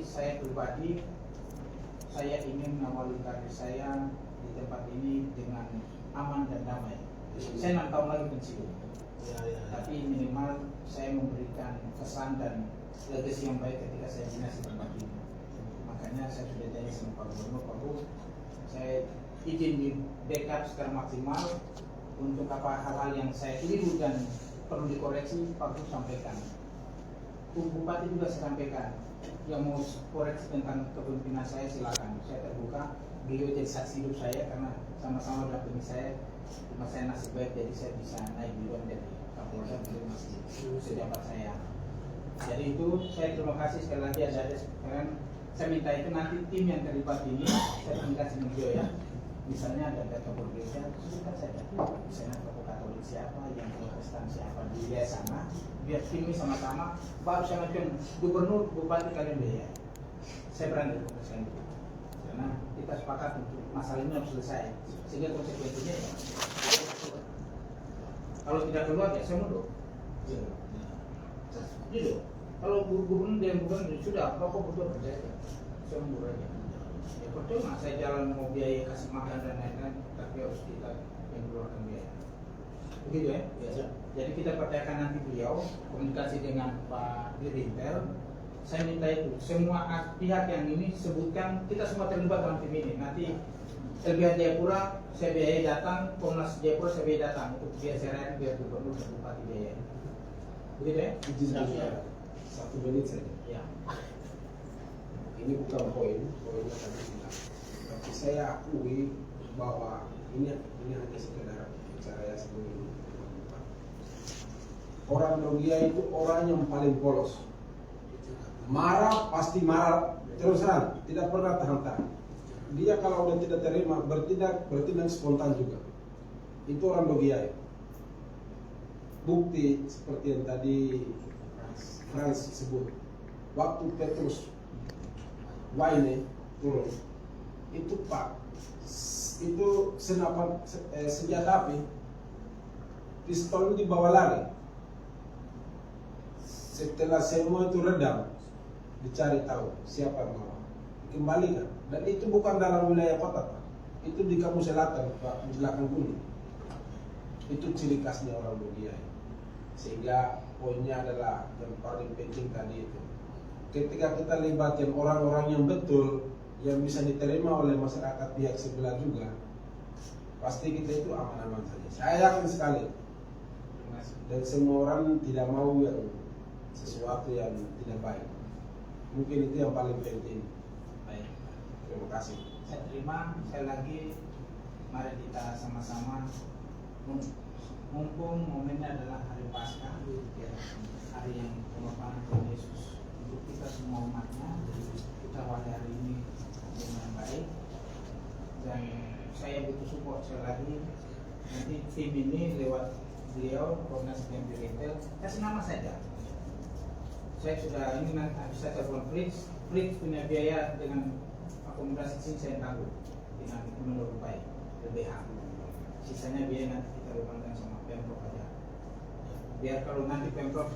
saya pribadi, saya ingin mengawali karir saya di tempat ini dengan aman dan damai. Saya 6 tahun lagi pensiun, tapi minimal saya memberikan kesan dan legasi yang baik ketika saya dinas di tempat ini. Makanya saya sudah tanya sama Pak Gubernur, Pak Bu, saya izin di backup secara maksimal untuk apa hal-hal yang saya keliru dan perlu dikoreksi, Pak Bu sampaikan. Bu Bupati juga saya sampaikan, yang mau koreksi tentang kepemimpinan saya silakan, saya terbuka. Beliau jadi saksi hidup saya karena sama-sama dampingi saya. Cuma saya nasib baik jadi saya bisa naik duluan dari Kapolda, beliau masih sejabat saya. Jadi itu saya terima kasih sekali lagi ada sekarang. Saya minta itu nanti tim yang terlibat ini saya komunikasi dengan beliau ya. Misalnya ada tokoh gereja, sebutkan saja. Misalnya tokoh Katolik siapa, yang Protestan siapa di wilayah sana, biar tim ini sama-sama. Baru saya ngajukan Gubernur, Bupati kalian biaya. Saya berani komunikasi itu. Karena kita sepakat untuk masalah ini harus selesai. Sehingga konsekuensinya ya, kalau tidak keluar ya saya mundur. Gitu. Kalau gubernur dan gubernur sudah, pokok butuh percaya, saya mundur aja. Ya percuma saya jalan mau biaya kasih makan dan lain-lain, tapi harus kita yang keluarkan biaya. Begitu ya? Ya. Jadi kita percayakan nanti beliau komunikasi dengan Pak Dirintel. Saya minta itu semua pihak yang ini sebutkan, kita semua terlibat dalam tim ini. Nanti LBH Jayapura saya biayai datang, Komnas Jayapura saya biayai datang untuk biaya sehari biar gubernur dan bupati biaya. Begitu ya? Izin 1 menit saja. Ya. Ini bukan poinnya tadi bilang. Tapi saya akui bahwa ini hanya sekedar bicara ya sebelum ini. Orang Logia itu orang yang paling polos. Marah pasti marah terus terang, tidak pernah tahan-tahan. Dia kalau udah tidak terima bertindak spontan juga. Itu orang Logia. Bukti seperti yang tadi Frans sebut, waktu Petrus Waine turun, itu Pak, itu senapan senjata api, pistol dibawa lari. Setelah semua itu redam, dicari tahu siapa yang bawa, dikembalikan. Dan itu bukan dalam wilayah kota, Pak. Itu di Kamu Selatan, Pak, di belakang gunung. Itu ciri khasnya orang Logia. Sehingga poinnya adalah yang paling penting tadi itu. Ketika kita libatkan orang-orang yang betul, yang bisa diterima oleh masyarakat pihak sebelah juga, pasti kita itu aman-aman saja. Saya yakin sekali. Dan semua orang tidak mau yang sesuatu yang tidak baik. Mungkin itu yang paling penting. Baik. Terima kasih. Saya terima. Sekali lagi, mari kita sama-sama mumpung momennya adalah hari Paskah, ya, hari yang pengorbanan Tuhan Yesus untuk kita semua umatnya. Kita awali hari ini dengan baik, dan saya butuh support sekali lagi. Nanti tim ini lewat beliau, Komnas dan Dirintel, kasih nama saja. Saya sudah ini nanti bisa telepon Fritz punya biaya dengan akomodasi sini saya tanggung dengan menurut baik LBH. Sisanya biaya nanti kita bebankan sama Pemprov aja. Biar kalau nanti Pemprov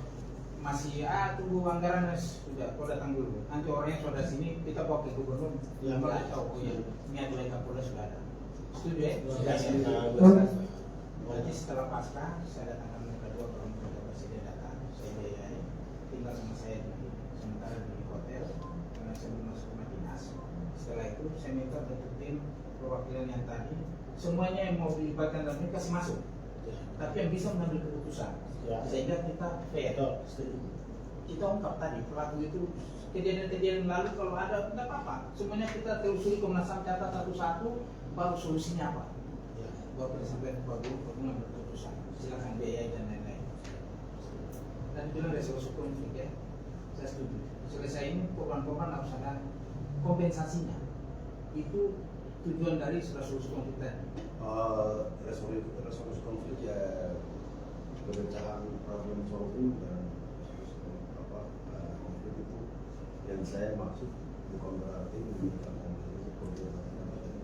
masih tunggu anggaran sudah, kau datang dulu. Nanti orangnya sudah sini, kita bawa ke gubernur. Ya, Pak tahu ya. Ini adalah Kapolda sudah ada. Setuju ya? Berarti setelah pasca saya datangkan mereka dua kalau mereka presiden datang, saya biayai. Tinggal sama saya dulu sementara di hotel karena saya belum masuk rumah dinas. Setelah itu saya minta bentuk tim perwakilan yang tadi, semuanya yang mau dilibatkan dalam ini kasih masuk, tapi yang bisa mengambil keputusan, sehingga kita fair. Kita ungkap tadi pelaku itu kejadian-kejadian lalu kalau ada tidak apa-apa, semuanya kita telusuri, Komnas HAM catat satu-satu, baru solusinya apa. Baru kita sampaikan ke Pak Gubernur mengambil keputusan, silakan biaya dan lain-lain. Dan itu resolusi konflik ya, saya setuju. Selesai ini korban-korban harus ada kompensasinya. Itu tujuan dari resolusi konflik tadi. Resolusi konflik ya pemecahan problem solving dan konflik itu yang saya maksud bukan berarti menggunakan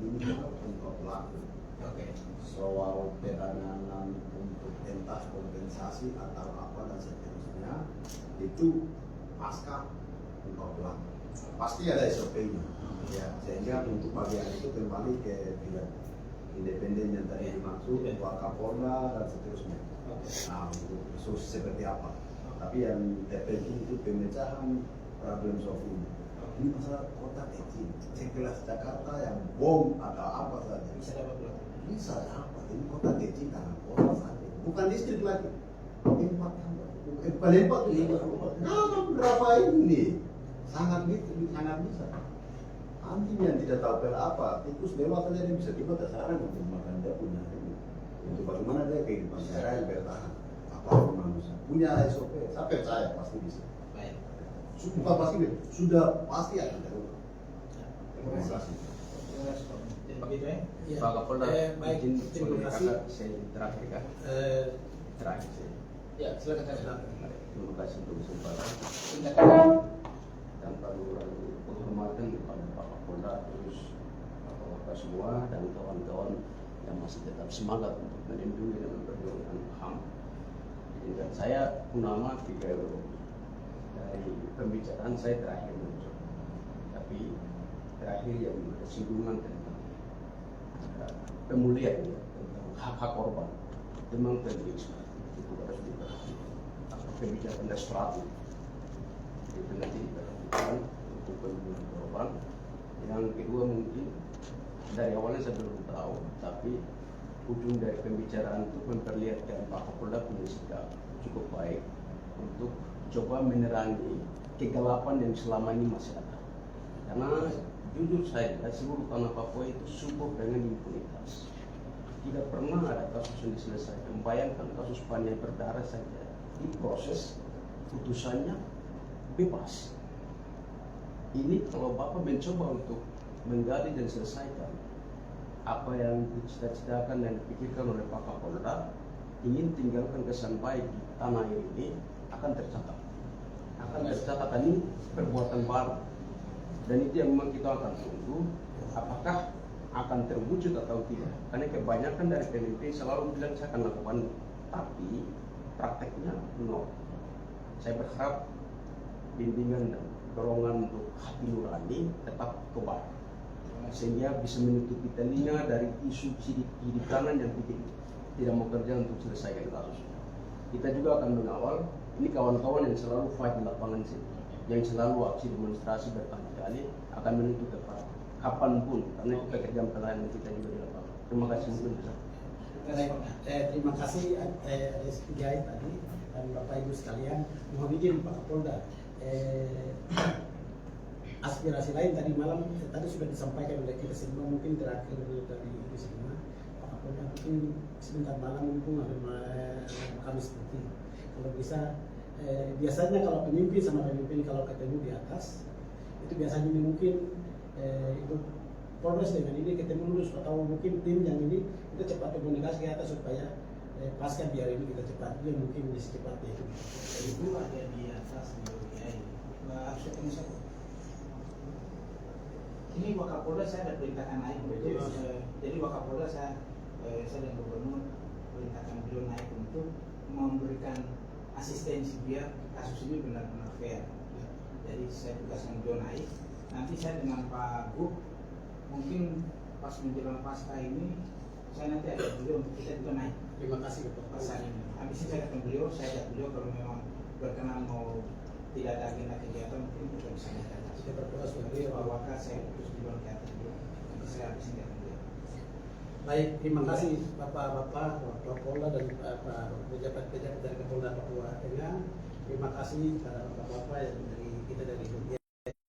ini untuk pelaku. Soal penanganan untuk entah kompensasi atau apa dan seterusnya itu pasca untuk pelaku. pasti ada SOP-nya. Ya, sehingga untuk bagian itu kembali ke pihak independen yang tadi dimaksud, Wakapolda dan seterusnya. Nah, untuk solusi seperti apa? Tapi yang terpenting itu pemecahan problem solving. Ini masalah kota kecil, sekelas Jakarta yang bom atau apa saja. Bisa dapat berapa? Bisa apa? Ini kota kecil karena kota saja, bukan distrik lagi. Empat paling empat lima. Nah, berapa ini? Sangat bisa. Anjing yang tidak tahu pel apa, tikus lewat saja dia bisa tiba ke sarang untuk makan dia punya ini. Untuk bagaimana dia kehidupan daerah yang bertahan. Apa manusia punya SOP, saya percaya pasti bisa. Baik. Bukan pasti, sudah pasti akan terungkap. Terima kasih. Jadi begitu ya. Ya. Pak Kapolda, Baik, izin terima boleh kasih. kakak saya terakhir kak? Terakhir saya. Ya, silakan Kak. Terima kasih untuk kesempatan. Silakan. Tanpa mengurangi penghormatan kepada Pak Kapolda, terus bapak semua dan kawan-kawan yang masih tetap semangat untuk melindungi dan memperjuangkan HAM. Dan saya Punama tiga euro dari pembicaraan saya terakhir muncul, tapi terakhir yang bersinggungan tentang pemulihan ya, tentang hak-hak korban, memang penting sekali itu harus diperhatikan. Kebijakan restoratif itu nanti diperhatikan untuk pemulihan korban. Yang kedua mungkin dari awalnya saya belum tahu, tapi ujung dari pembicaraan itu memperlihatkan Pak Kapolda punya sikap cukup baik untuk coba menerangi kegelapan yang selama ini masih ada. Karena jujur saja seluruh tanah Papua itu subuh dengan impunitas. Tidak pernah ada kasus yang diselesaikan. Bayangkan kasus Paniai berdarah saja diproses, putusannya bebas. Ini kalau Bapak mencoba untuk menggali dan selesaikan apa yang dicita-citakan dan dipikirkan oleh Pak Kapolda, ingin tinggalkan kesan baik di tanah ini, akan tercatat. Akan tercatat ini perbuatan baru. Dan itu yang memang kita akan tunggu, apakah akan terwujud atau tidak. Karena kebanyakan dari pemimpin selalu bilang saya akan lakukan, tapi prakteknya nol. Saya berharap bimbingan dan dorongan untuk hati nurani tetap kebal, sehingga bisa menutupi telinga dari isu kiri kanan yang tidak mau kerja untuk selesaikan kasus. Kita juga akan mengawal ini kawan-kawan yang selalu fight di lapangan sini, yang selalu aksi demonstrasi berkali-kali, akan menuntut tepat kapanpun, karena itu pekerjaan pelayanan kita juga di lapangan. Terima kasih mungkin besar. Terima kasih Rizky Jahit tadi dan Bapak Ibu sekalian. Mohon izin Pak Kapolda, aspirasi lain tadi malam tadi sudah disampaikan oleh kita semua, mungkin terakhir dari itu semua. Pak Kapolda mungkin sebentar malam mumpung kami seperti kalau bisa biasanya kalau pemimpin sama pemimpin kalau ketemu di atas itu biasanya mungkin itu Polres dengan ini ketemu dulu atau mungkin tim yang ini kita cepat komunikasi ke atas supaya pasca biar ini kita cepat dia mungkin bisa cepat itu. Itu ada di atas di ODI. Harus ketemu siapa? Ini Wakapolda saya ada perintahkan naik untuk jadi Wakapolda saya dan Gubernur perintahkan beliau naik untuk memberikan asistensi biar kasus ini benar-benar fair. Jadi saya tugaskan beliau naik. Nanti saya dengan Pak Gub mungkin pas menjelang pasca ini saya nanti ajak beliau untuk kita juga naik. Terima kasih Bapak. Pasal ini. Habis ini saya ketemu beliau, saya ajak beliau kalau memang berkenan mau tidak ada agenda kegiatan mungkin kita bisa naik ke atas. Kita berdoa supaya beliau Bahwa saya terus duluan ke atas dulu. Nanti saya habis ini ketemu beliau. baik. Terima kasih Bapak-bapak, Kapolda dan pejabat-pejabat dari Kapolda Papua Tengah. Terima kasih para bapak-bapak yang dari kita dari